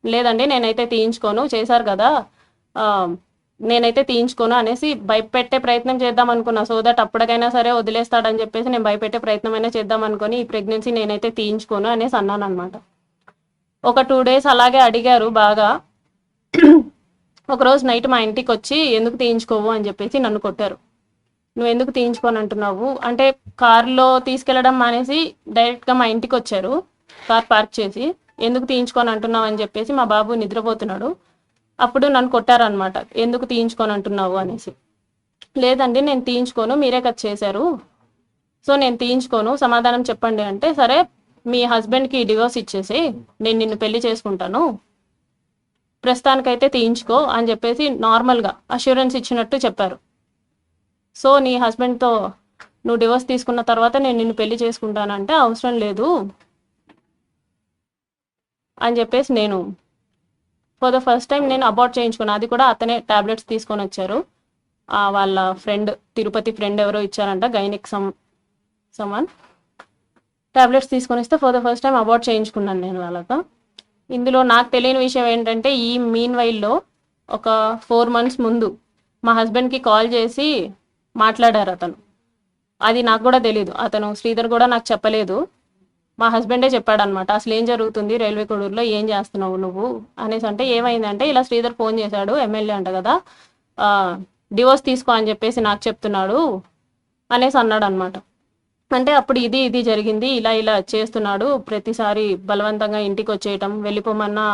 లేదండి నేనైతే తీయించుకోను, చేశారు కదా, నేనైతే తీయించుకోను అనేసి భయపెట్టే ప్రయత్నం చేద్దాం అనుకున్నా. సో దట్ అప్పటికైనా సరే వదిలేస్తాడని చెప్పేసి నేను భయపెట్టే ప్రయత్నమైనా చేద్దాం అనుకుని ఈ ప్రెగ్నెన్సీ నేనైతే తీయించుకోను అనేసి అన్నాను అనమాట. ఒక 2 days అలాగే అడిగారు బాగా. ఒకరోజు నైట్ మా ఇంటికి వచ్చి ఎందుకు తీయించుకోవు అని చెప్పేసి నన్ను కొట్టారు. నువ్వు ఎందుకు తీయించుకొని అంటున్నావు అంటే, కార్లో తీసుకెళ్లడం మానేసి డైరెక్ట్గా మా ఇంటికి వచ్చారు కార్ పార్క్ చేసి. ఎందుకు తీయించుకొని అంటున్నావు అని చెప్పేసి, మా బాబు నిద్రపోతున్నాడు, అప్పుడు నన్ను కొట్టారనమాట, ఎందుకు తీయించుకొని అంటున్నావు అనేసి. లేదండి నేను తీయించుకోను, మీరే కదా చేశారు, సో నేను తీయించుకోను, సమాధానం చెప్పండి అంటే, సరే మీ హస్బెండ్కి డివోర్స్ ఇచ్చేసి నేను నిన్ను పెళ్లి చేసుకుంటాను, ప్రస్తుతానికైతే తీయించుకో అని చెప్పేసి నార్మల్గా అష్యూరెన్స్ ఇచ్చినట్టు చెప్పారు. సో నీ హస్బెండ్తో నువ్వు డివోర్స్ తీసుకున్న తర్వాత నేను నిన్ను పెళ్లి చేసుకుంటానంటే అవసరం లేదు అని చెప్పేసి నేను ఫర్ ద ఫస్ట్ టైం నేను అబార్ట్ చేయించుకున్నాను. అది కూడా అతనే టాబ్లెట్స్ తీసుకొని వచ్చారు, వాళ్ళ ఫ్రెండ్, తిరుపతి ఫ్రెండ్ ఎవరో ఇచ్చారంట, గైనిక్ సమ్మన్ టాబ్లెట్స్ తీసుకొని వస్తే for the first time abort చేయించుకున్నాను నేను వాళ్ళతో. ఇందులో నాకు తెలియని విషయం ఏంటంటే, ఈ మీన్ వైల్లో ఒక 4 months ముందు మా హస్బెండ్కి కాల్ చేసి మాట్లాడారు అతను. అది నాకు కూడా తెలీదు, అతను శ్రీధర్ కూడా నాకు చెప్పలేదు, మా హస్బెండే చెప్పాడనమాట. అసలు ఏం జరుగుతుంది రైల్వే కొడూరులో, ఏం చేస్తున్నావు నువ్వు అనేసి అంటే, ఏమైందంటే ఇలా శ్రీధర్ ఫోన్ చేశాడు, ఎమ్మెల్యే అంట కదా, డివోర్స్ తీసుకో అని చెప్పేసి నాకు చెప్తున్నాడు అనేసి అన్నాడు అనమాట. అంటే అప్పుడు ఇది జరిగింది, ఇలా చేస్తున్నాడు, ప్రతిసారి బలవంతంగా ఇంటికి వచ్చేయటం, వెళ్ళిపోమన్నా